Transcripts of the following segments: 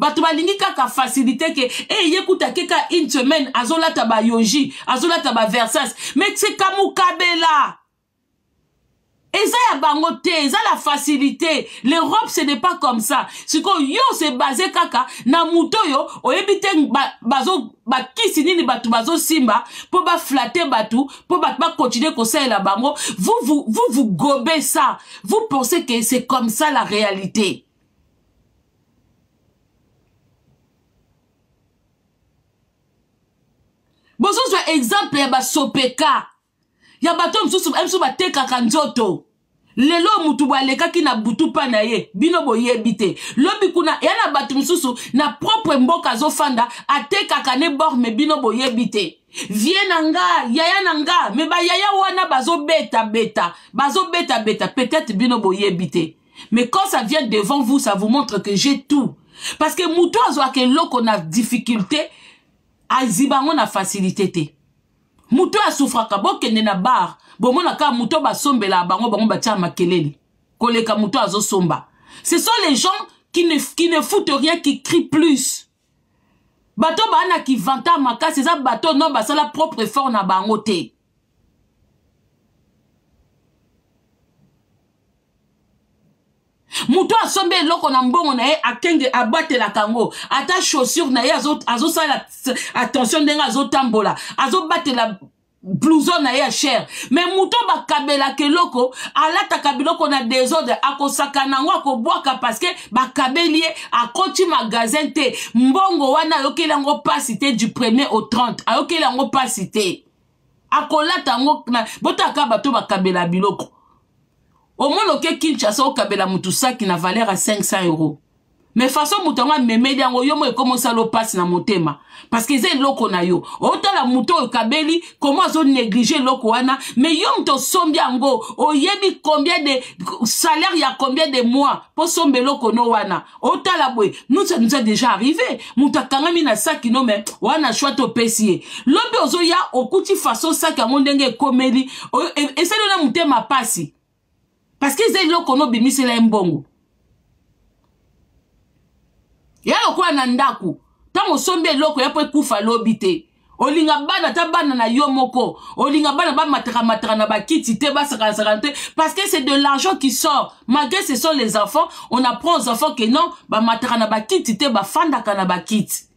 Bato balingi kaka facilité que yekuta keka une semaine azola taba yoji, azola taba versas. Mais c'est kamukabela. Et ça y a bangote, ça la facilité. L'Europe ce n'est pas comme ça. C'est que yo c'est basé kaka na muto yo oyebite bazo ba kisini ni batu bazo simba pour ba flatter batu pour ba continuer comme ça la bango. Vous gobez ça. Vous pensez que c'est comme ça la réalité. Bon ça soit exemple ya ba sopeka. Ya bato msusu bateka kanzoto. Lelo mutu baleka ki na butu pa na ye. Bino boyebite. Lobi kuna yana bato msusu na propre mboka zofanda ateka kane bor me bino boyebite. Vie nanga, yaya nanga, me ba yaya wana bazo beta. Bazo beta. Peut-être bino boyebite. Mais quand ça vient devant vous, ça vous montre que j'ai tout. Parce que mutu azwa ke loko na difficulté, azibango na facilité te. Muto a souffraka bokende na bar bomona ka muto ba sombela bango batia makelele koleka muto azo somba. Ce sont les gens qui ne foutent rien, qui crient plus. Bato bana qui vanta maka c'est ça bato non ba sala propre effort na bango te. Muto a sombe loko na mbongo na ye akenge abate la kango ata chaussure na ye azo sala attention denga azo tambola azo bate la blouson na ye cher mais muto ba kabela ke loko alata kabiloko na désordre akosaka nango akobwaka parce que ba kabelie akoti magasin te mbongo wana yokela ngo pasité du 1er au 30 ayokela ngo pasité akolata ngo na botaka bato ba kabela biloko. Au moins, ok, Kinshasa, au Kabela Moutoussa qui n'a valeur à 500 €. Mais façon, Moutama, me médiango, yo, moi, comment ça le passe dans mon thème. Parce que c'est l'oko na yo. Autant la mouton au Kabeli, comment ça négliger l'oko wana. Mais yo, m'to sombiango, o yebi combien de salaire, y a combien de mois pour sombe l'oko no wana. Autant la boue, nous, ça nous a déjà arrivé. Mouta kangami na sa qui no mais, wana chouette au pessier. L'obi ozo ya, au kouti façon sa qui a mon dengue comédie. Et c'est le mouté ma passi. Parce que c'est l'eau qu'on a bimi c'est la mbongo. Ya lokwa na ndaku. Tango sombe loko ya po kufa lobite. Olinga bana ta bana na yo moko. Olinga bana ba matara na ba kiti te ba sakante parce que c'est de l'argent qui sort. Malgré ce sont les enfants, on apprend aux enfants que non, ba matara na ba kiti te ba fanda kana ba kiti.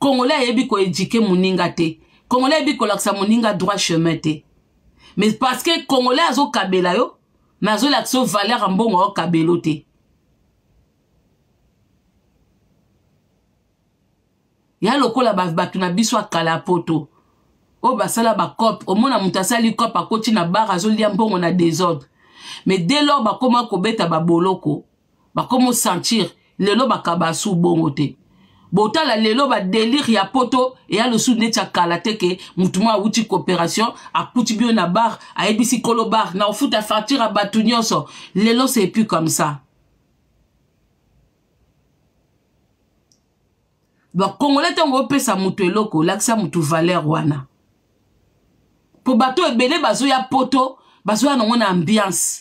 Congolais yebi ko éduquer moninga te. Congolais yebi ko laksa moninga droit chemin te. Mais parce que Congolais azo kabela yo, nazo lakso valeur mbongo o kabelo te. Ya lokola batu na biso akala poto. O basala ba cop, o mona mutasali cop akoti na bar azo lia mbongo na désordre. Mais dès lors ba koma ko beta ba boloko, ba komo sentir lelo bakaba su bongo te. Botala lelo ba délire ya poto et ya le sou netia kalate ke mutuma uti coopération a kuti bio na bar a ebisi kolo bar na ofuta facture a batu nyonso lelo c'est plus comme ça. Donc Congolais tongo pesa mutu eloko laksa mutu valeur wana. Po bato ebele bazo ya poto bazo ya nongo na ambiance.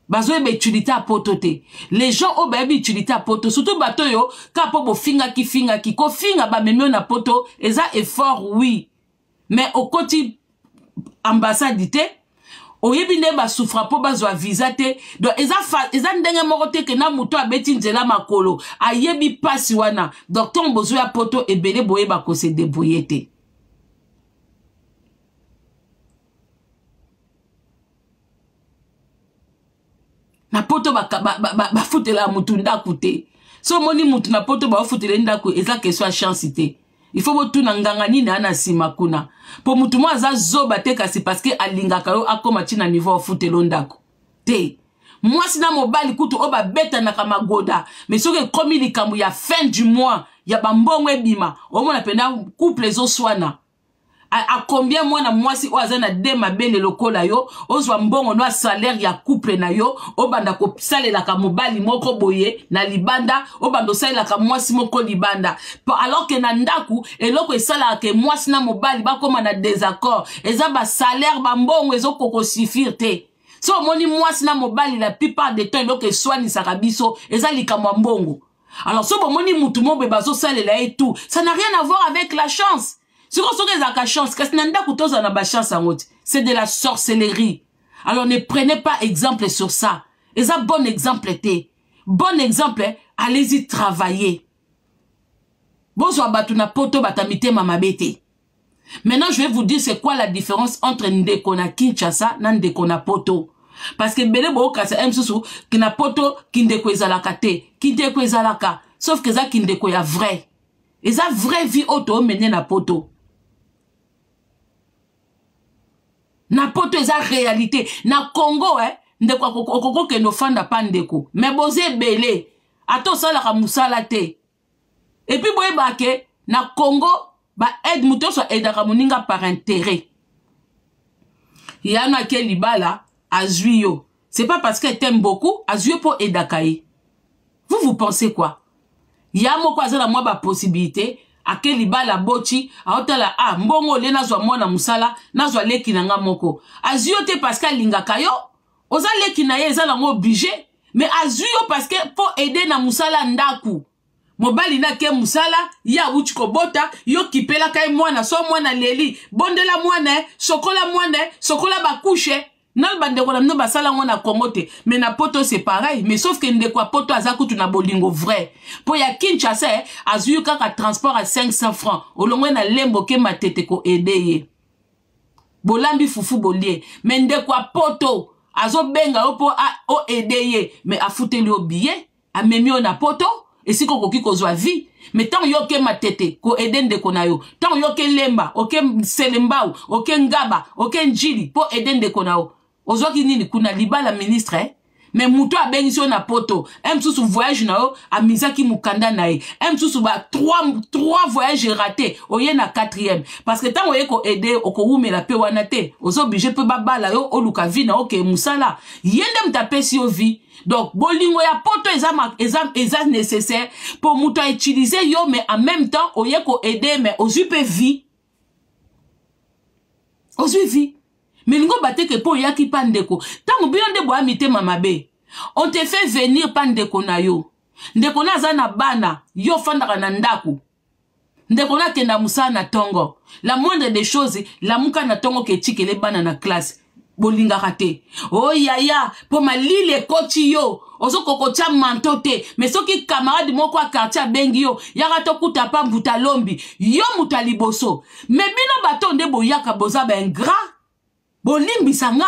Bazo ebe utilité à poto te. Les gens ont baby utilité à poto. Surtout bato yo, kapo bo finga ki ko finga ba memio na poto, eza effort oui. Mais au koti ambassade te, o yebi ne ba souffra po bazo visa te. Donc eza ndenge moko te ke na muto abeti nzela makolo. A yebi pasi wana. Donc ton bozo ya poto ebele boye ba ko se débrouiller te. Na poto ba futela mutu ndaku te. So moni mutu na poto ba futela ndaku eza question chance te. Il faut botu na nganga nini ana sima kuna. Po mutu mo aza zoba te kasi parce que alingaka yo akoma tina niveau futelo ndaku. Te. Mwasi na mobali kutu oba beta na kamagoda. Mais soke komi likambu ya fin du mois ya bambongo ebima. Omo na penda couple zo swana. à combien moi na mwasi o azana de mabele lokola yo ozwa mbongo no salaire ya couple na yo obanda ko salela ka mobali moko boye na libanda obanda salela ka mwasi moko libanda alors que na ndaku eloko esala ke mwasi na mobali bakoma na désaccord eza ba salaire ba mbongo ezokoko suffire te so moni mwasi na mobali la plupart des temps eloko eswani sakabiso eza likamwa mbongo alors so moni mutu mobe bazo salela et tout ça n'a rien à voir avec la chance. C'est de la sorcellerie. Alors ne prenez pas exemple sur ça. Et ça, bon exemple était. Bon exemple, allez-y travailler. Bonsoir batuna poto batamite mamabete. Maintenant, je vais vous dire c'est quoi la différence entre Ndekona Kinshasa et Ndekona Poto. Parce que bele bo kasa emsusu kina poto kindeko ezalaka te. Kindeko ezalaka. Sauf que ça kindeko ya vrai. Et ça vraie vie auto mené na poto. Na poto eza réalité na Congo ndeko kokoko ke no fanda pandeko mais boze belé ato sala ka musala te et puis boye bake na Congo ba aide muto so aide ka moninga par intérêt yana ke libala azuyo c'est pas parce qu'elle t'aime beaucoup azuyo pour aider vous pensez quoi ya moko azala moi ba possibilité ake libala bochi aotala mbongo le nazwa mwana musala nazwa leki nanga moko azuyo te parce que lingaka yo oza leki na ye ezala ngo obligé mais azuyo parce que pour aider na musala ndaku mobali na ke musala ya uchi kobota yo kipela kai mwana so mwana leli bondela mwana sokola bakushe nal bandeko na mno basala ngona Congo te mais na poto c'est pareil mais sauf que ndeko poto azakutu na bolingo vrai po ya Kinshasa azuyu kaka transport à 500 francs olongwe na lembo ke matete ko aider bolambi fufu bolie mais ndeko poto azo benga opo o aider mais afuteli o billet amemi na poto et si kokoki kozwa vie mais tant yo ke matete ko aider ndeko na yo tant yo ke lemba oke selembao oke ngaba oke njili po aider ndeko na yo ozoki nini kuna libala ministre mais muto abengisio na poto msusu voyage na yo amizaki mukanda na ye msusu ba 3 voyages ratés oye na 4e parce que tant oye ko aider oko umela pe wana te ozo obligé pe babala yo oluka vi na oke musala yende mtapesi yo vi donc bolingo ya poto eza nécessaire pour muto utiliser yo mais en même temps oye ko aider mais ozu pe vi ozu vi mais lingo bate que pour yaki pandeko tango bino nde boa mite mamabe on te fait venir pandeko na yo ndeko na zana bana yo fandaka na ndaku ndeko na kenda musana na tongo la moindre des choses la muka na tongo ke tikele bana na classe bolinga kate oh yaya po malile koti yo ozo kokotia manto te mais soki camarade moko a quartier bengi yo yaka to kuta pa mbuta lombi yo mutaliboso mais bino bato nde boyaka boza ba ingrat bolimbisanga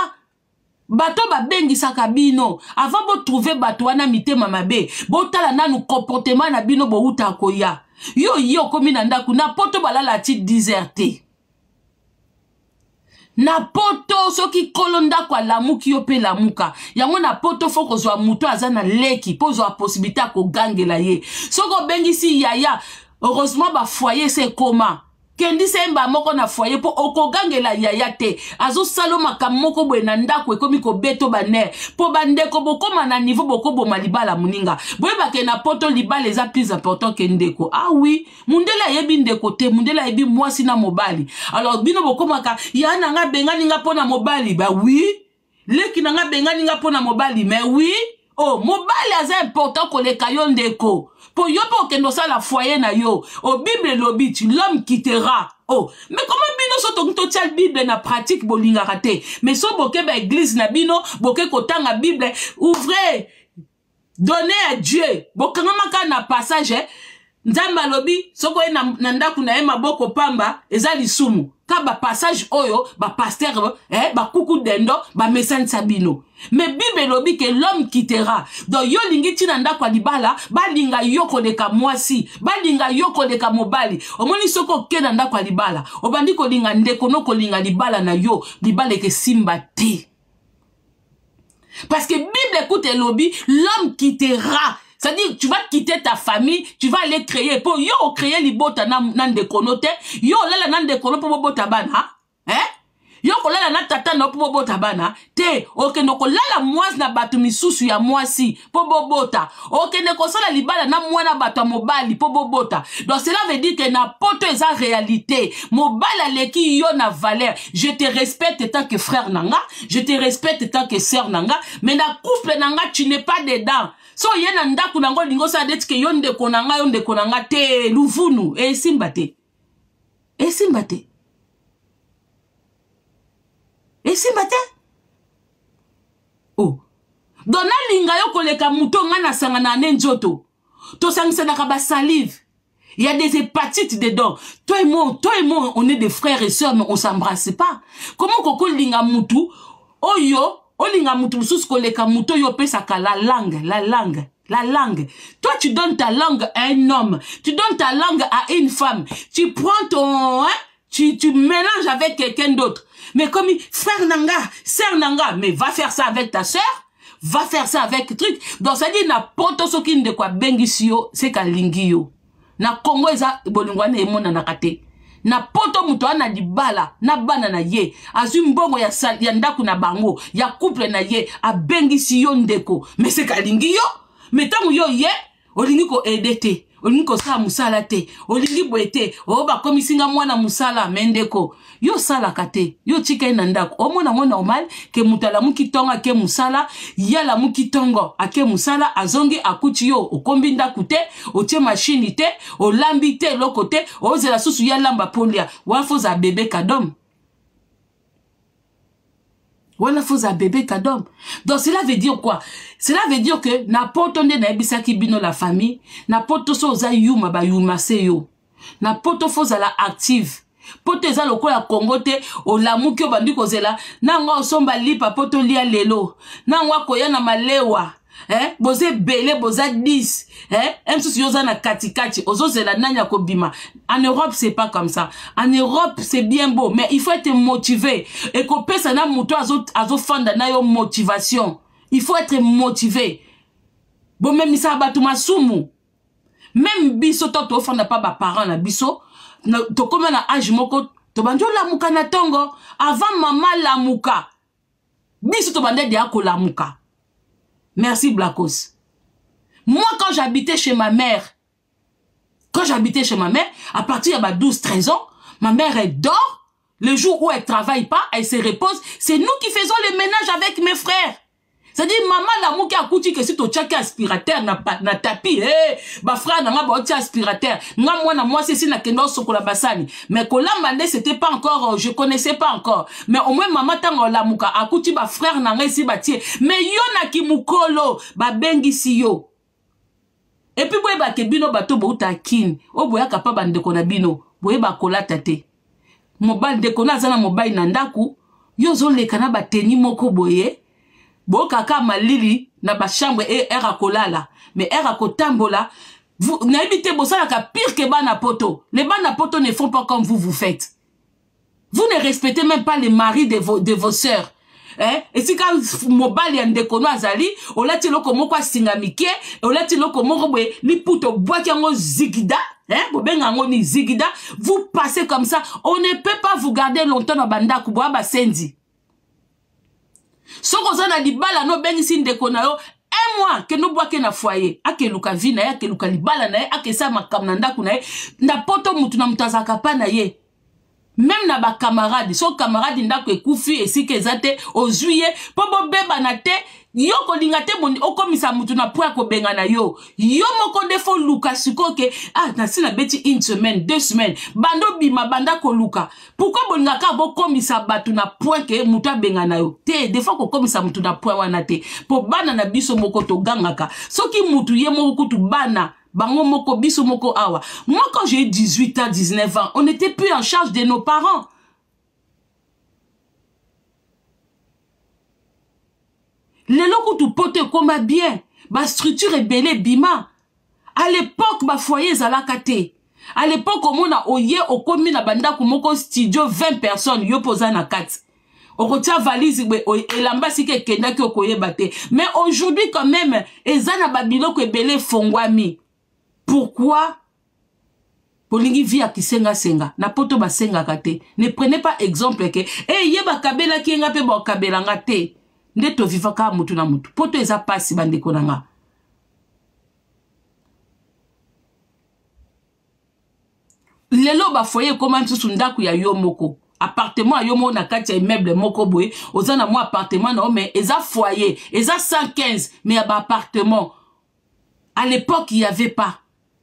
bato babengisaka bino avant bo trouver bato wana mitema mabe botala nanu comportement na bino bo uta koya yo komi na ndaku na poto balala ti déserté na poto soki kolo ndako alamuki yo pe lamuka yango na poto foko zwa muto azana leki po zwa possibilité ko gangela ye soko bengisi yaya heureusement ba foyer c'est comment kendi semba moko na foyer po okogangela yaya te azo saloma kamoko bwe na ndako ekomi ko beto baner po bandeko bokoma na niveau bokobo malibala muninga boyeba ke na poto libala eza plus important que ndeko oui mundela yebi ndeko te mundela yebi mwasi na mobali alors bino bokoma ka yana nga bengani nga pona mobali oui leki na nga bengani nga pona mobali mais oui mobali aza important koleka yo ndeko po yo po kendo sa la foyer na yo Bible lobi l'homme quittera mais comment bino so to tia Bible na pratique bolinga raté mais so boke ba église na bino boke kotanga Bible ouvrez donnez à Dieu bokanga maka na passage nzamba lobi soko na ndaku na maboko pamba eza lisumu ka ba passage oyo ba pasteur ba kuku dendo ba message sabino mais Bible lobi que l'homme quittera donc yo lingi tina ndaku libala balinga yoko leka mwasi balinga yoko leka mobali omoni soko kena ndaku libala obandi ko linga ndeko no ko linga libala na yo libala ke simba te parce que Bible écoute lobi l'homme quittera C'est-à-dire, tu vas quitter ta famille, tu vas aller créer, pour yo créer libota nan de konote, yo lala nan de konote pour bota bana, hein? Yo kolala na tata na pour bota bana, te, ok, no kolala moise na batu misusu ya moisi, pour bobota, ok, ne kosala libala na mwana batu mobali, pour bobota. Donc, cela veut dire que na poto eza réalité, mobala leki yo na valeur, je te respecte tant que frère nanga, je te respecte tant que sœur nanga, mais na couple nanga, tu n'es pas dedans. So yena ndaku nango lingo sa detike yonde konanga te luvunu e simbate. E simbate. E simbate. Oh. Dona linga yo koleka muto ngana sanga na nenjoto. To sangisa na kaba salive. Il y a des hépatites dedans. Toi et moi, on est des frères et sœurs, mais on s'embrasse pas. Comment koko linga mutu? Oyo. Olinga mutu mususu koleka muto yo pesaka la langue. Toi, tu donnes ta langue à un homme. Tu donnes ta langue à une femme. Tu prends ton, hein, tu mélanges avec quelqu'un d'autre. Mais comme frère nanga, sœur nanga, mais va faire ça avec ta sœur. Va faire ça avec truc. Donc, ça dit, na poto sokin de quoi bengisio, c'est kalingio. Na Congo, eza, bolingwane emona nakate. Na poto muto ana libala na bana na ye azu mbongo ya ndaku na bango ya couple na ye abengisi yo ndeko mais c'est kalingi yo mais tangu yo ye olingi ko edete olingi ko sa musala te olingi boete o ba komisinga mwana musala mendeko yo sala kate yo tika na ndaku omona ngo normal ke mutala mukitonga ke musala yala mukitongo ake musala azongi akuti yo okombi ndaku te otie machine te olambi te lokote ozela susu ya lamba polia wafoza bébé kadom. Wana foza bébé kadom. Donc cela veut dire quoi? Cela veut dire que na poto nde na ebisaki bino la famille, na poto so za yuma ba yuma seyo. Na poto foza la active. Poto eza lokola Congo te olamuki obandi kozela nanga osomba lipa poto lia lelo. Nanga koya na malewa. Boze bele boza 10 msusu yoza na katikati ozozela nanya kobima. En Europe c'est pas comme ça. En Europe c'est bien beau mais il faut être motivé et ko pesa na muto azo fanda na yo motivation. Il faut être motivé. Bon même ça batu masumu. Même biso to fanda pas ba parents na biso to comme na âge moko to banjo la muka na tongo avant maman la muka. Biso to bande dia ko la muka. Merci Blacos. Moi, quand j'habitais chez ma mère, à partir de 12-13 ans, ma mère, elle dort. Le jour où elle travaille pas, elle se repose. C'est nous qui faisons les ménages avec mes frères. C'est-à-dire, maman, la mouki a coutu que si tu as aspirateur, na tapis, ba frère, na ba aspirateur. Moi, c'est si na kendo sokola basani. Mais kolambande, c'était pas encore, je connaissais pas encore. Mais au moins, maman, tango la mouka a coutu ba frère, na ngesi batie. Mais yo na ki mukolo, ba bengi si yo. Et puis, boye ba kebino bato bo uta kin. O boya kapa bande kona bino. Boye ba kola tate. Mobile de kona zana mobile nandaku. Yo zo le kana ba teni moko boye. Bo kaka malili na ba chambre et era kolala mais era kotambola vous n'habitez bossa la pire que bana poto. Les bana poto ne font pas comme vous faites. Vous ne respectez même pas les maris de vos sœurs. Et si quand mobile yande kono azali olati loko moko singamike olati loko moko boye li puto boaki yango zigida bobenga ngo ni zigida vous passez comme ça on ne peut pas vous garder longtemps na banda kuboa ba sendi. Soko zana libala no bengisi ndeko na yo un mois que no boake na foyer ake luka vina ya ke luka libala na ye ake sa makamna ndaku na ye na poto mutu na mutazaka pa na ye même na ba camarade so camarade ndako ekufi esike ezate ozuye po bobeba na te yo kolinga te bondi okomisa mutu na po akobenga na yo moko defo luka siko ke na sina beti une semaine 2 semaines bando bima banda ko luka pourquoi bolinga ka bokomisa batu na point ke mutu abenga na yo te defo ko komisa mutu na point wana te po bana na biso moko to gangaka soki mutu ye moko kutu bana bango moko biso moko awa. Moi quand j'ai 18 ans 19 ans on n'était plus en charge de nos parents. Les locaux tout pote comme bien, ba structure est belle bima. À l'époque, ba foyer zalakate. À l'époque, on a oye au komi na banda kumoko studio 20 personnes yo posa na 4. okotia valise elamba sike kendaki okoyeba te. Mais aujourd'hui quand même ezana babiloko ebele fongwami. Pourquoi? Polingi via kisenga senga na poto basenga kate. Ne prenez pas exemple que yeba kabela ki nga pe ba kabela nga te. Ndeto vivaka mutu na mutu. Poto eza pasi bandeko nanga. Lelo ba foyer comment nsusu ndaku ya yo moko. Appartement yo mo na kati ya immeuble moko boye. Ozana mo appartement na mais eza foyer. Eza 115 mais ya ba appartement. À l'époque il y avait pas.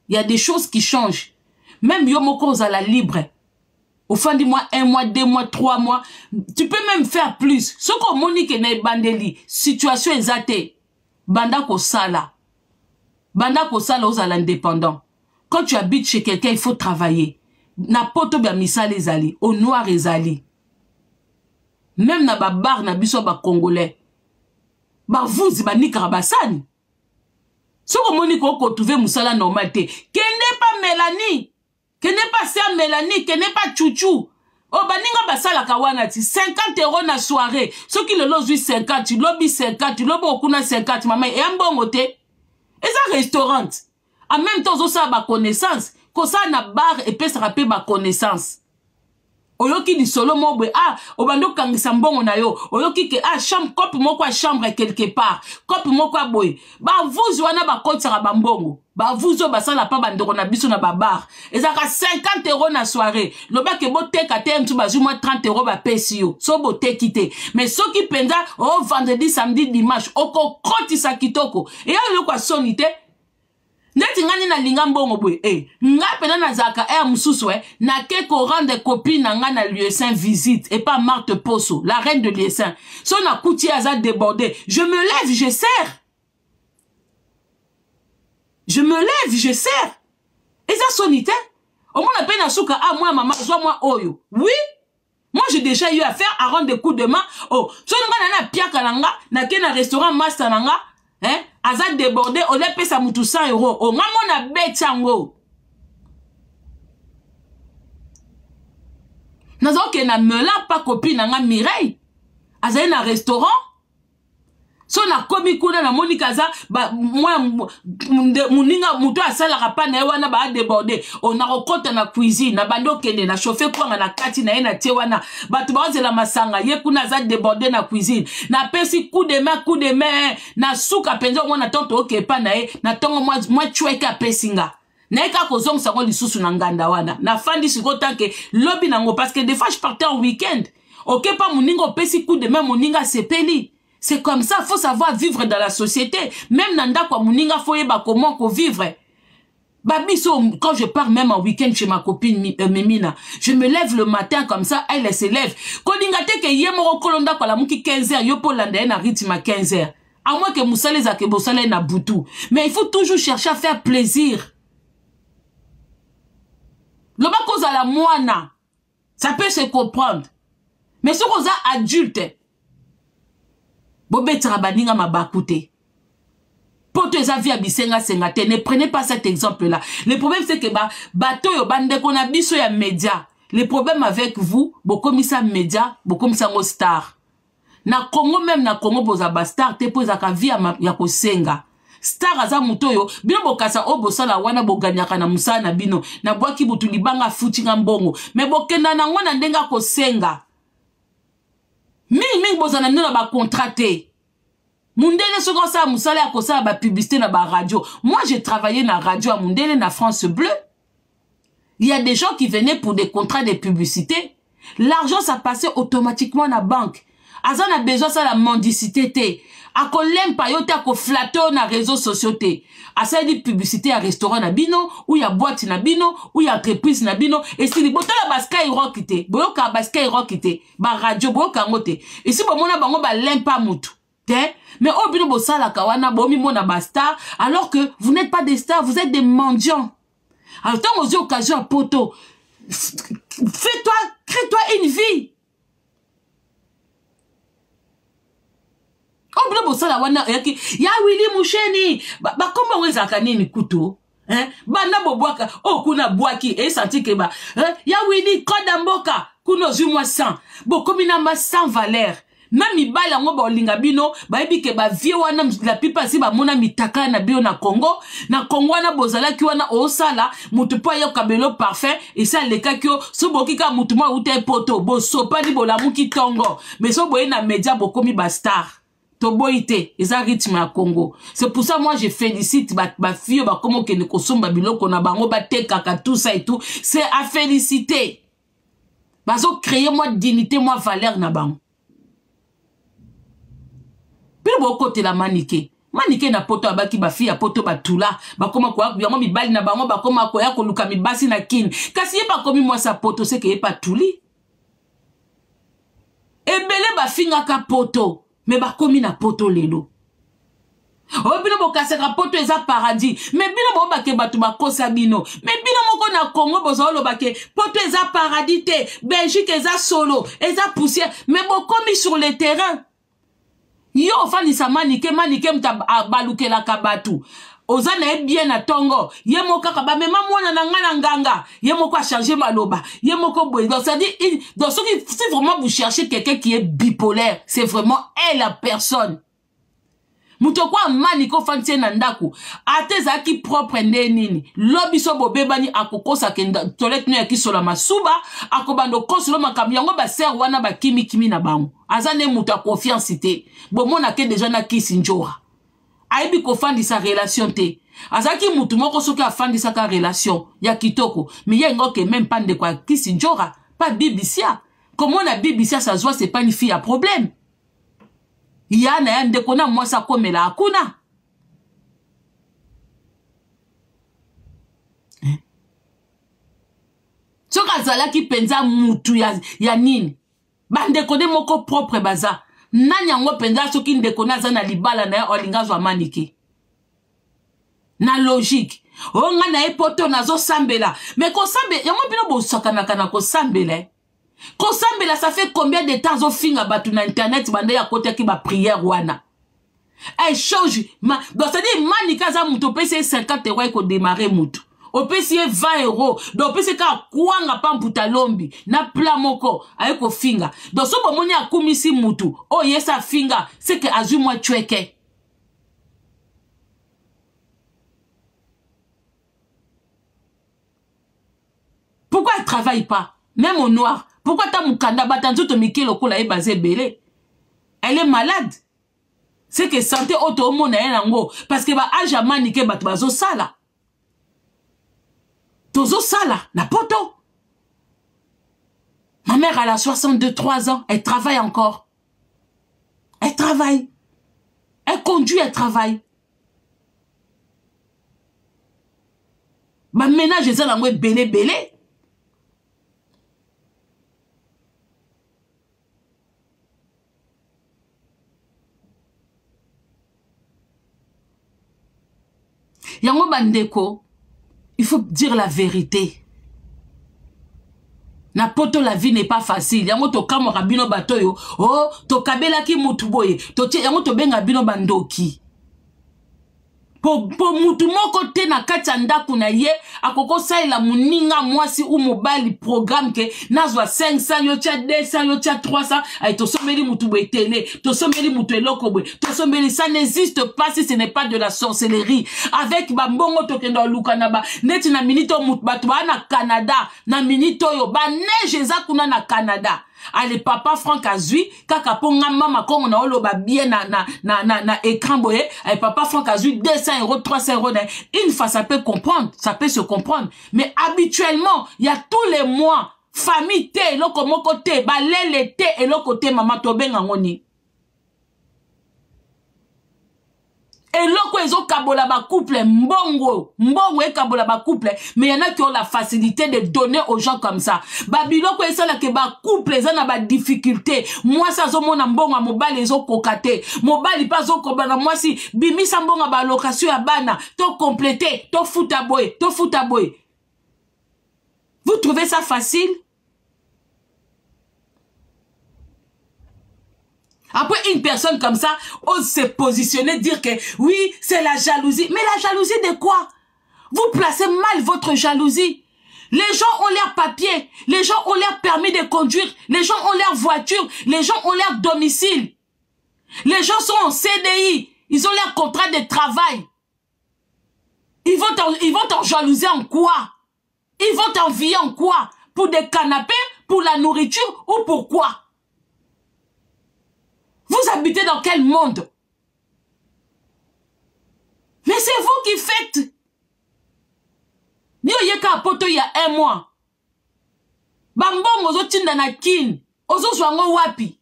Il y a des choses qui changent. Même yo moko ozala libre. Au fin du mois, 1 mois, 2 mois, 3 mois. Tu peux même faire plus. Ce qu'on monique n'est bandeli. Situation exacte. Banda ko sala. Banda ko sala ozala indépendant. Quand tu habites chez quelqu'un, il faut travailler. Na poto bia misala ezali. Au noir ezali. Même na ba bar na biso ba congolais. Ba vuzi ba nikarabasani. Ce qu'on monique ko trouver musala normal te. Kende pas Mélanie. Que n'est pas ça Mélanie, que n'est pas Chouchou. Oh, baninga basala kawanati, 50 € na soirée. Ceux qui le logent 50, tu lobby 50, tu lobby okuna 50, maman, et un bon moté. Et ça restaurant. En même temps, ça ba connaissance. Comme ça, na bar et peut se rappeler ma connaissance. Oyoki di solo mobwe, obando kangisa mbongo na yo. Oyoki ke, chambre, cop moko chambre quelque part. Cop moko boy. Ba vous wana ba kotira ba mbongo. Ba vous o basala pa bandoko na biso na ba bar. Ezaka 50 € na soirée. Loba ke bo teka te mtu bazu moins 30 € ba pesi yo. So bo te kite. Mais so ki penza, vendredi, samedi, dimanche, oko koti sa kitoko. Et ya yo kwa sonite. Neti ngani na linga mbongo bwe, nga pena na zaka mususu na keko rendre copine na nga na l'USN visite et pas Marthe Posso, la reine de l'USN. So na kouti aza débordé, je me lève, je sers. Je me lève, je sers. Et ça sonite, au moins la peine à souka, moi maman, soit moi oyo. Oui, moi j'ai déjà eu affaire à rendre des coups de main. Oh, so nga na piaka nanga, na ke na restaurant master nanga, aza débordé, on a payé sa moutou 100 €. On a mon bête yango. Nazo ke na mela pas copine nga Mireille. Aza na restaurant. So na komi kuna na Monica za moi muninga muto asala rapa na wana ba débordé. On a rekota na cuisine na bando kende na chauffer kwanga na kati na ena tie wana. Batu ba la masanga ye kuna za débordé na cuisine. Na pesi coup de main na suka penzo mona tonto oke pa na e na tongo moi chweka pesinga. Na eka kozong sango lisusu na nganda wana. Na fandi siko tanke lobby nango parce que des fois je partais en week-end. Ok pa muninga pesi coup de main muninga sepeli. C'est comme ça, il faut savoir vivre dans la société. Même nanda kwa muninga faut yeba comment ko vivre. Babiso, quand je pars même en week-end chez ma copine Memina, je me lève le matin comme ça, elle se lève. Koninga te ke yemo kolonda kwa la muki 15 h, yo polanda na rythme à 15 h. À moins que moussale za ke bosale na boutou. Mais il faut toujours chercher à faire plaisir. Le bako za la moana, ça peut se comprendre. Mais si on est adulte, Bobé Trabaninga m'a bakouté. Pour tes avis à bisenga sengate, ne prenez pas cet exemple-là. Le problème c'est que bateau yo bande qu'on a biso ya média. Le problème avec vous, beaucoup ça média, beaucoup ça star. Na Congo même na Congo boza ba star te poza ka via ya ko senga. Star aza muto yo, bino bokasa obosala wana boganyaka na musana na bino. Na bwaki butu libanga futi nga mbongo. Me bokenda na ngona ndenga ko senga. Ming bozana nuna ba contraté. Mundele soko sa musala ya kosa ba publicité na ba radio. Moi j'ai travaillé na radio à Mundele na France Bleu. Il y a des gens qui venaient pour des contrats de publicité. L'argent ça passait automatiquement na banque. Azan a besoin ça la mendicité té. Ako lempa yo te ako flatter na réseaux sociaux té. Asa di publicité à restaurant na bino, ou ya boîte na bino, ou ya entreprise na bino, et si li botala ba Skyrock té, boyoka ba Skyrock té, ba radio boyoka ngote. Et si bomona bango ba lempa mutu, té, mais au bino bosala kawana bomi mona ba star, alors que vous n'êtes pas des stars, vous êtes des mendiants. Alors tant aux occasions à poto, fais-toi, crée-toi une vie. Oh, bino bosala wana ya Willy Musheni ba koma weza kanini kuto hein banda boboaka oh kuna boaki et senti que ba ya wili koda mboka kuno zumwa 100 bokomi na ma 100 valeur même mibali yango baolinga bino bayebi ke bavie wana la plupart si bamona mitaka na bio na Congo wana bozalaki wana osala mutu po ayoka belo parfait esa lekaki yo so bokika mutu mwa ute poto bosopani bolamuki tongo mais so boye na média bokomi bastar toboite eza rythme ya Congo. C'est pour ça moi je félicite ba fille ba komo ke ne kosomba biloko na bango batekaka tout ça et tout, c'est à féliciter. Bazo créer moi dignité moi valeur na bango. Pile boko te la manike na poto abaki ba fille ya poto batula bakoma ko yango mibali na bango bakoma ko ya koluka mibasi na kin kasi ye ba komi moi sa poto c'est que ye pas tuli ebele ba finga ka poto mais bakomi na poto lelo o bino bokaseka poto eza paradis mais bino bobake batu bakosa bino mais bino moko na Congo bozolo bake poto eza paradis te Belgique eza solo eza poussière mais bokomi sur le terrain yo fanisa manike mta balukela kabatu ozana e bien na tongo ye moko kaba mema mwana na ngana nganga ye moko a changer maloba ye moko boy donc ça dit donc si vraiment vous cherchez quelqu'un qui est bipolaire c'est vraiment elle la personne muto kwa maniko fantie na ndaku ateza ki propre ndenini lobi so bobebani akokosa kenda toilette no ya kisola masuba akobando kosolo makambi yango ba ser wana ba kimi na bango azane muto a confiance te bomona ke déjà na kisi njora aibi ko fandisa relation te azaki mutu moko soki afandisa ka relation ya kitoko mais yengo ke même pas de quoi kisi njora pas bibisia comment na bibisia ça joie c'est pas une fille à problème yana ya ndeko na mwasa komela akuna soka zalaki penza mutu ya nini bandeko de moko propre baza nani yango penza soki ndeko na za na libala na ya olingazwa manike na logique onga na epoto nazo sambela mais ko sambe yango bino bosakanaka na ko sambela Kosambela, ça fait combien de temps au fin à battre na internet bande ya côté qui ba prière wana. Elle change donc ça dit manika za muto pese 50 € ko démarrer muto. O pese 20 €. Donc pese ka kuanga pamputa lombi na pla moko ay ko finga. Donc so bomoni akumisi mutu. Oh yesa finga, c'est que azu moi chweke. Pourquoi elle travaille pas même au noir? Pourquoi ta mukanda batanzoto mikelo kola e basé belé? Elle est malade. C'est que santé auto monde na yango parce que ba aja manike bat bazo sala. Tozo sala na poto. Ma mère elle a 63 ans, elle travaille encore. Elle travaille. Elle conduit, elle travaille. Ma ménage est là belé. Yango bandeko, il faut dire la vérité. Na poto la vie n'est pas facile. Yango to kamora bino batoyo, oh to kabela ki mutu boye, to yango to benga bino bandoki. Po mutu moko te na kati ya ndaku na ye akoko saila muninga mwasi ou mobali programme ke nazwa 500 yo tia 200 yo tia 300 ay to someli mutu boye télé to someli mutu eloko boye to someli ça n'existe pas si ce n'est pas de la sorcellerie avec ba mbongo to kendo luka na ba neti na minito mutu batu ba na Canada na minito yo ba neige za kuna na Canada. Allez papa Franck Azui kaka ponga mama kongo na olo ba bien na écran boye allez papa Franck Azui 200 €, 300 €. Une fois ça peut comprendre, ça peut se comprendre, mais habituellement il y a tous les mois famille té loko moko té balele té et loko té mama to benga ngoni et loko ezo kabola ba couple mbongo e kabola ba couple mais il y en a qui ont la facilité de donner aux gens comme ça babiloko esa la ke ba couple eza na ba difficulté moi ça zo mona mbongo mobali ezo kokate mobali pas zo kobana moi si bimisa mbongo ba location ya bana to compléter to futa boy vous trouvez ça facile? Après, une personne comme ça ose se positionner, dire que oui, c'est la jalousie. Mais la jalousie de quoi? Vous placez mal votre jalousie. Les gens ont leur papier, les gens ont leur permis de conduire, les gens ont leur voiture, les gens ont leur domicile. Les gens sont en CDI, ils ont leur contrat de travail. Ils vont t'en jalouser en quoi? Ils vont t'envier en quoi? Pour des canapés, pour la nourriture ou pour quoi? Vous habitez dans quel monde? Mais c'est vous qui faites. Yo yeka apoto il y a 1 mois. Bambongo ozo tinda na kin. Ozo zwango wapi.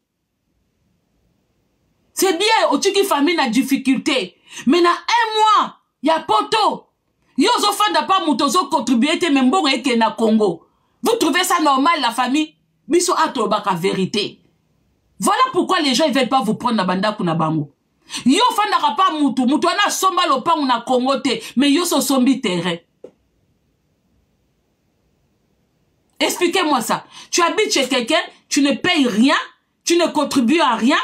C'est bien, au tuki famille na difficulté. Mais na 1 mois, il y a poto. Yo ozo fanda pa muto ozo contribuer te membongo eke na Congo. Vous trouvez ça normal la famille? Biso ato baka vérité. Voilà pourquoi les gens ne veulent pas vous prendre na banda kuna bango. Yo fanda pa mutu, mutu ana somba lopangu na Congo te, mais yo so sombi terrain. Expliquez-moi ça. Tu habites chez quelqu'un, tu ne payes rien, tu ne contribues à rien.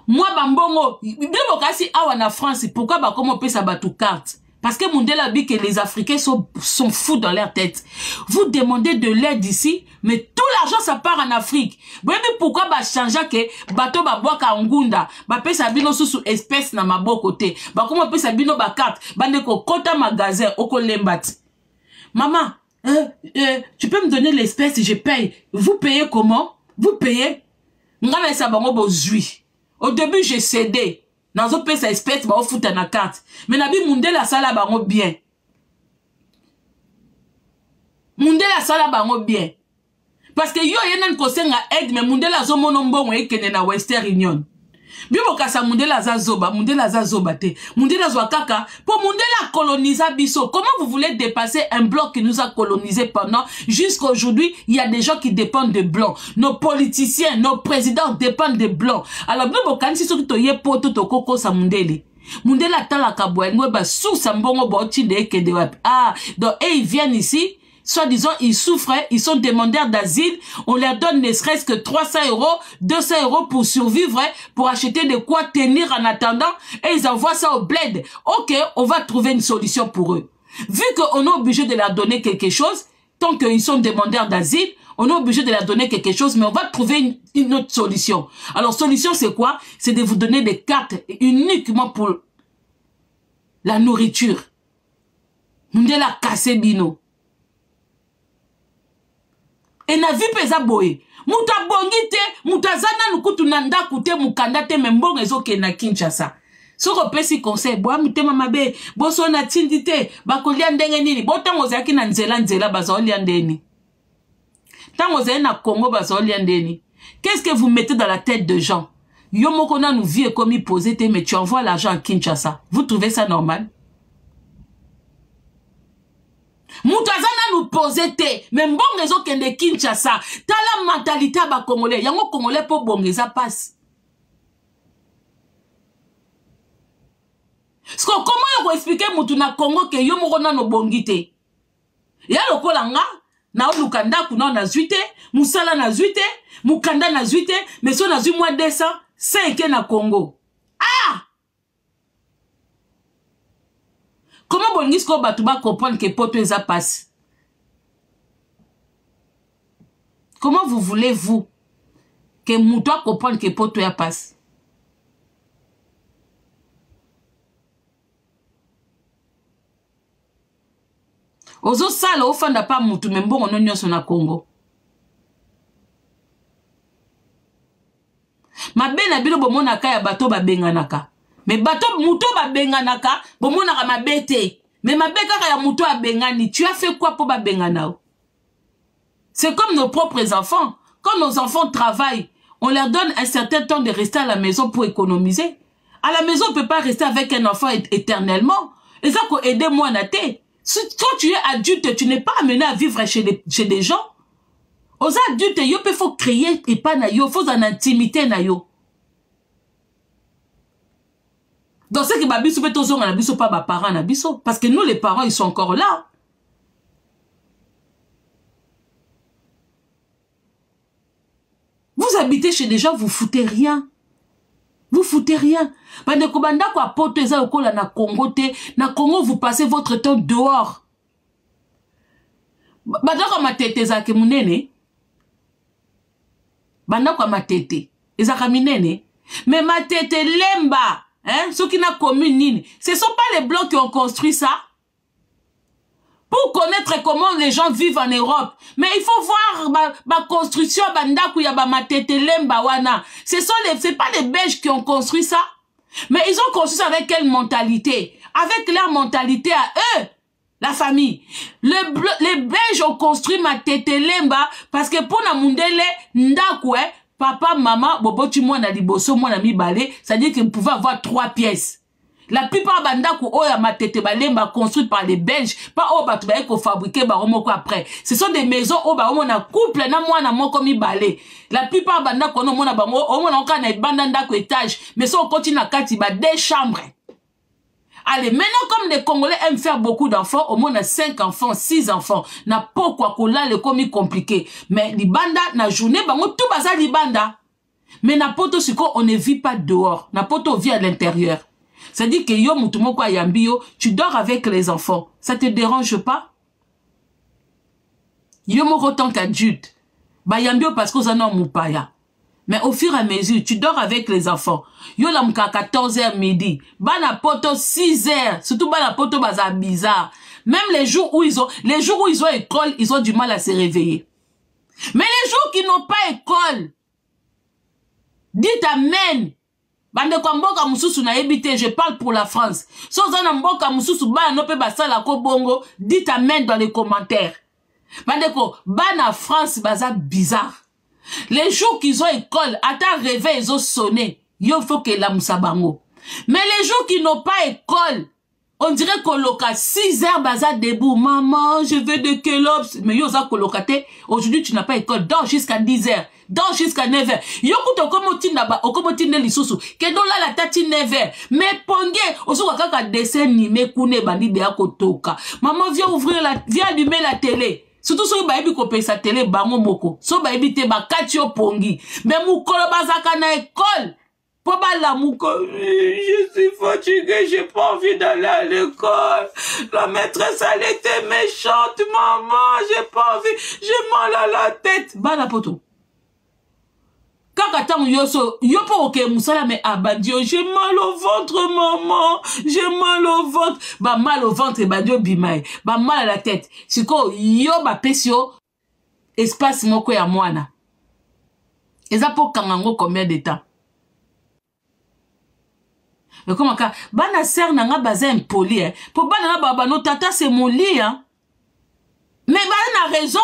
Moi, Bambongo, si awa na France, pourquoi bah comment on peut s'abattre carte? Parce que Mundela dit que les Africains sont fous dans leur tête. Vous demandez de l'aide ici, mais tout l'argent ça part en Afrique. Vous voyez pourquoi bah changer que bateau bah boire kangunda, bah paye sa bino sous espèce na ma côté. Bah comment on peut s'abino bah carte, bah neko kota magasin oko lembati. Maman, tu peux me donner l'espèce et je paye. Vous payez comment? Vous payez? M'game sa bango bozui. Au début j'ai cédé. Nazo paye sa espèce bah fout na carte. Mais nabi Mundela sala bango bien. Mundela sala bango bien. Parce que yo yenan kosenga aide mais Mundela zo mono mbongo ekene na Western Union. Bibo kasa Mundela za zoba te. Mundela zwa kaka pour Mundela coloniser biso. Comment vous voulez dépasser un bloc qui nous a colonisé pendant jusqu'à aujourd'hui, il y a des gens qui dépendent de blancs. Nos politiciens, nos présidents dépendent de blancs. Alors bibo kanisi so to ye poto to koko sa Mundele. Mundela tala kabwengwe ba sous sa mbongo ba otinde ekede wapi. Ah, donc ils viennent ici. Soi-disant, ils souffrent, ils sont demandeurs d'asile, on leur donne ne serait-ce que 300 €, 200 € pour survivre, pour acheter de quoi tenir en attendant, et ils envoient ça au bled. Ok, on va trouver une solution pour eux. Vu qu'on est obligé de leur donner quelque chose, tant qu'ils sont demandeurs d'asile, on est obligé de leur donner quelque chose, mais on va trouver une autre solution. Alors, solution, c'est quoi? C'est de vous donner des cartes uniquement pour la nourriture. Ndela kase bino. Et na vie pesa boye. Muta bongite, muta zana nukutu nanda kute mukanda te membongo ezoke na Kinshasa. Soko pesi conseil, boa mutema mabe, boso na tindite, bakolia ndenge nini, botango zaki na nzela bazaolia ndeni. Tango zaki na Congo bazaolia ndeni. Qu'est-ce que vous mettez dans la tête de gens? Yomoko na nous vie comme il posait te, mais tu envoies l'argent à Kinshasa. Vous trouvez ça normal? Moutazana nous posait te, mais bon réseau kende Kinshasa, t'as la mentalité ba Congolais, yango Congolais pour bon ça passe. Parce que comment vous expliquer moutou na Congo que yo moko na no bongite? Ya lokola nga, na olukanda kuna na zuite, musala na zuite, mukanda na zuite, mais so na zui mois 200, 5 na Congo. Ah! Comment Bongisco Batouba comprendre que poto eza passe? Comment vous voulez-vous que Moutoua comprenne que poto eza passe? Ozo sala ofanda pa mutu membongo no nyonso na Congo. Mabe na bino bomona kaya bato babenganaka. Mais bato muto babenganaka bomona ka mabete. Mais mabe kaka ya muto abengani, tu as fait quoi pour babengana? C'est comme nos propres enfants. Quand nos enfants travaillent, on leur donne un certain temps de rester à la maison pour économiser. À la maison, on ne peut pas rester avec un enfant éternellement. Et ça, aidez-moi, Nate. Quand tu es adulte, tu n'es pas amené à vivre chez des gens. Aux adultes, il faut créer et pas nayo, il faut en intimité nayo. Donc ce qui m'a dit, c'est pas mes parents, parce que nous les parents ils sont encore là. Vous habitez chez des gens, vous foutez rien. Vous foutez rien. Bande kobanda kwa poto eza okola na Congo te. Na Congo, vous passez votre temps dehors. Banda kwa matete za ke munene. Banda kwa matete. Eza ka minene. Mais matete lemba. Hein? Ceux qui n'a commune nini. Ce sont pas les blancs qui ont construit ça. Pour connaître comment les gens vivent en Europe. Mais il faut voir ma construction bandaku ya ba matete lemba wana. C'est pas les Belges qui ont construit ça. Mais ils ont construit ça avec quelle mentalité? Avec leur mentalité à eux. La famille. Les Belges ont construit matete lemba parce que pour na mundele ndaku papa, maman, boboti mwana liboso mwana mibale, c'est-à-dire qu'ils pouvaient avoir 3 pièces. La plupart bandaku oya matete balemba construites par les Belges, pas au batubaye ko fabriquer ba romoko après. Ce sont des maisons au ba na couple na mwana moko mibale. La plupart bandaku no mona bango o mona ka na bandanda ko étage, mais so continue na kati ba 2 chambres. Allez, maintenant comme les Congolais aiment faire beaucoup d'enfants, au moins on a 5 enfants, 6 enfants. Na pourquoi kola le komi compliqué. Mais libanda na journée bango tout baza libanda. Mais na poto siko on ne vit pas dehors. Na poto vit à l'intérieur. C'est-à-dire que yo mutumoko ayambio, tu dors avec les enfants. Ça te dérange pas? Yo moko tant qu'adulte. Ba yambio parce que vous en avez moupaya. Mais au fur et à mesure, tu dors avec les enfants. Yo la mka 14h midi. Bana poto 6h. Surtout bana poto baza bizarre. Même les jours où ils ont école, ils ont du mal à se réveiller. Mais les jours qui n'ont pas école, dites amen. Bande kwa mboka mususu na ebité, je parle pour la France. So zana mboka mususu bana no pe basala ko bongo, dites amen dans les commentaires. Bande ko bana France baza bizarre. Les jours qu'ils ont école, à ta réveil, ils ont sonné. Yo faut que la moussabango. Mais les jours qui n'ont pas école, on dirait qu'on loca 6 heures baza debout. Maman, je veux de Kelops. Mais yo za colocate. Aujourd'hui, tu n'as pas école. Dors jusqu'à 10 heures. Dors jusqu'à 9 heures. Yo kuto okomotine lisusu. Kedo la la tati 9 heures. Mais ponge, osu wakaka dessin animé kune bandi de akotoka. Maman, viens allumer la télé. Surtout si vous avez coupé sa télé, bango moko. Si vous avez te bakatio pongi. Mais moukolo bazaka na école. Poba la mouko. Je suis fatiguée, j'ai pas envie d'aller à l'école. La maîtresse, elle était méchante, maman. J'ai pas envie. J'ai mal à la tête. Bana poto. Kaka yo po oke musala me abadio, j'ai mal au ventre maman, j'ai mal au ventre, ba mal au ventre badio bimae, ba mal à la tête. Siko yo ba pesio espace moko ya mwana. Eza po kangango combien de temps? Mais comment ka bana ser nanga baza impoli po bana na baba no tata c'est mon lit hein. Mais bana raison.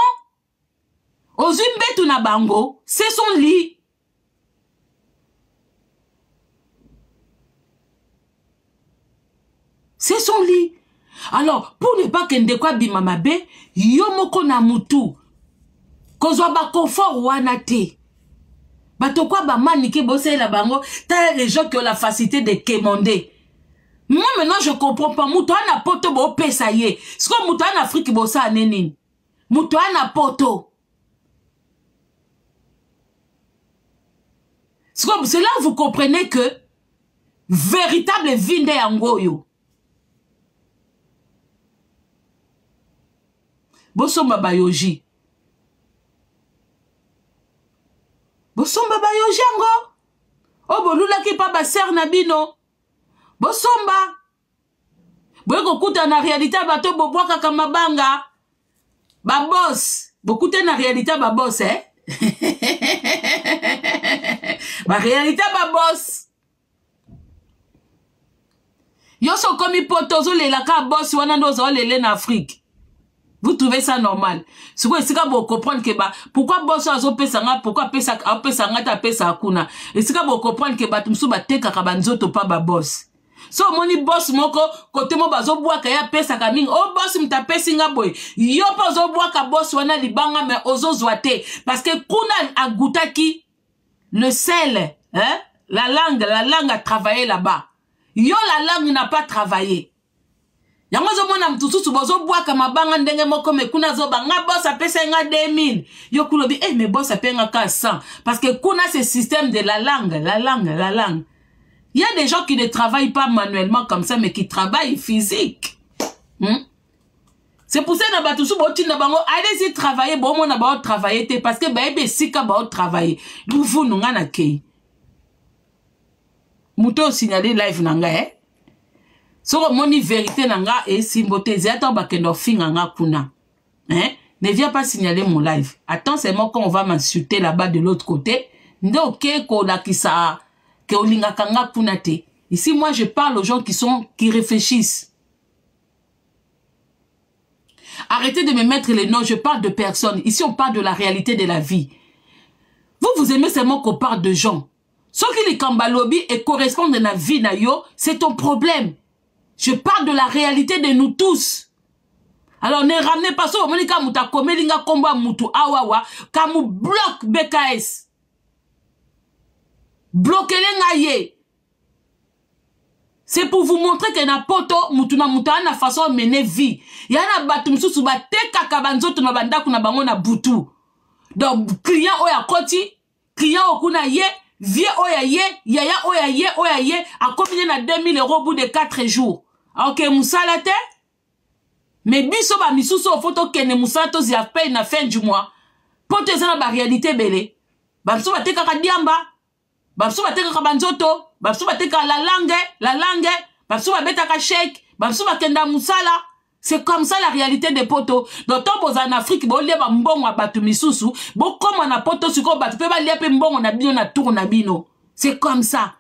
Ozimbetu na bango, c'est son lit. C'est son lit. Alors, pour ne pas que ndekwa bimamabe, yo moko na mutu. Kozwa ba confort wana te. Bato kwa ba manike bosse la bango, t'as les gens qui ont la facilité de quémander. Moi maintenant je comprends pas. Mutu ana poto bo pesa ye. C'est comme mutu en Afrique bossa anenine. Mutu ana poto. C'est comme c'est là vous comprenez que véritable vinde yangoyo. Bosomba bayoji. Bosomba bayoji ango. Oh bolula ki pa ba ser na bino. Bosomba. Boyeko kuta na réalité bato bobwaka kama banga. Ba boss. Bokute na réalité ba boss Ba réalité ba boss. Yoso komi potozo le la ka boss wana ndo zo lele na Afrique. Vous trouvez ça normal? C'est quoi, c'est quand vous comprenez que bah, pourquoi boss azo pesa nga, pourquoi pesa nga ta pesa akuna? Et c'est quand vous comprenez que bah, tumsu ba teka kabanzoto pa ba boss. So moni boss moko, kote mo bazo bwa kaya pesa kaming, oh boss mta pesi nga boy. Yo pa ozo bwa ka boss wana libanga mais ozo zwate. Parce que kuna agutaki le sel, hein? La langue a travaillé là-bas. Yo la langue n'a pas travaillé. Yango zo mona mtususu bozo bwaka mabanga ndenge moko mekuna zo banga boss apesa nga 2000 yo kulobi mais boss apenga ka 100 parce que kuna c'est système de la langue Il y a des gens qui ne travaillent pas manuellement comme ça, mais qui travaillent physique. C'est pour ça que allez-y travailler, bon, on a travailler, parce que bah, si ka ba travailler, vous nous ngana kei. Mouto signaler live nanga so moni vérité nanga et simboté zeta ba kendo finga nga kuna. Ne viens pas signaler mon live. Attends seulement quand on va m'insulter là-bas de l'autre côté. Nde ok ko la kisa ke olinga kanga kuna te. Ici moi je parle aux gens qui réfléchissent. Arrêtez de me mettre les noms, je parle de personnes. Ici, on parle de la réalité de la vie. Vous aimez seulement qu'on parle de gens. Ce qui les kambalobi et correspondent à la vie, c'est ton problème. Je parle de la réalité de nous tous. Alors, ne ramenez pas ça. Monika muta komelinga komba mutu awawa. Kamu bloque BKS. Bloquez-les ngaye. C'est pour vous montrer que na poto mutuna mutana façon mener vie. Yana batum susu ba teka kabanzoto na bandaku na bango na butu. Donc client oya koti, client okuna ye, vie oya ye, yaya oya ye, a combien na 2000 € au bout de 4 jours. OK, musala te? Mais biso ba misusu o photo kene musala to zia paye na fin du mois. Poto ezana ba réalité belé. Ba biso ba teka ka diamba. Babsu bateka kabanzoto, babsu bateka la langue, babsu bateka chèque, babsu batenda musala. C'est comme ça la réalité des potos. Donc, tant en Afrique, bon, lié ba mbongo batu misusu, bon, comme on a poto suko batu, pe ba lié pe mbongo na bino na tour na bino. C'est comme ça.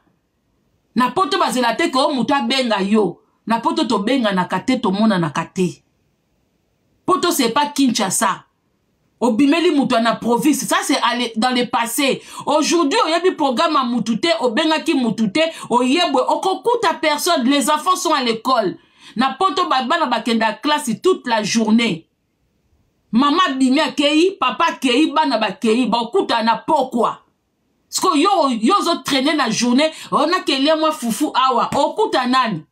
Na poto bazelate ko muta benga yo. Na poto to benga na kate to mona na kate. Poto c'est pas Kinshasa. Obimeli mutu na province, ça c'est dans le passé. Aujourd'hui, on y a un programme à Moutouté, au Bengaki Moutouté, au Yebwe, au Kokuta personne, les enfants sont à l'école. Na poto baba na bakenda classe toute la journée. Maman bimia kei, papa kei, bana ba kei, ba okuta na pourquoi? Parce que yo zo traîner la journée, on a kelé moi foufou awa, okuta nani.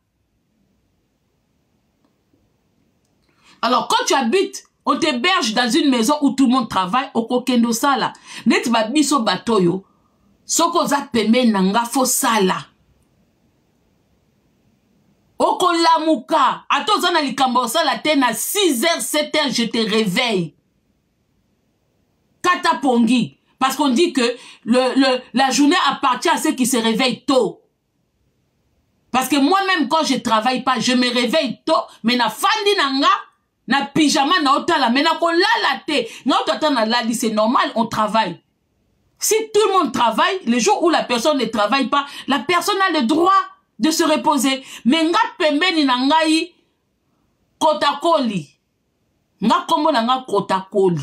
Alors quand tu habites, on t'héberge dans une maison où tout le monde travaille, au kokendo sala. Net ba biso batoyo. Soko za peme nanga fo sala. Oko lamuka. Ato zana likambo sala te na 6h, 7h, je te réveille. Kata pongi. Parce qu'on dit que la journée appartient à ceux qui se réveillent tôt. Parce que moi-même, quand je travaille pas, je me réveille tôt, mais na fandi nanga, na pyjama na otala, mais na ko lala te. Na otata na lali, c'est normal, on travaille. Si tout le monde travaille, les jours où la personne ne travaille pas, la personne a le droit de se reposer. Mais nga pembeni na ngai kotakoli. Nga kombo na nga kotakoli.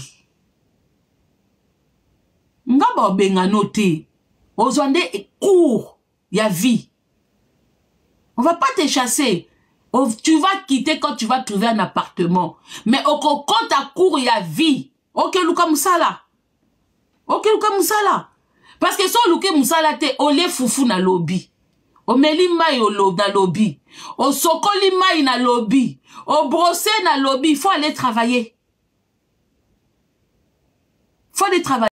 Nga ba benga noté. Ozwande cours ya vie. On va pas te chasser. Tu vas quitter quand tu vas trouver un appartement. Mais au compte à court, il y a vie. Ok, Luka Moussala. Ok, Luka Moussala. Parce que si Luka Moussala te, on les foufou na lobby. On met l'imai na lobby. On soko l'imai na lobby. On brosse na lobby. Il faut aller travailler. Il faut aller travailler.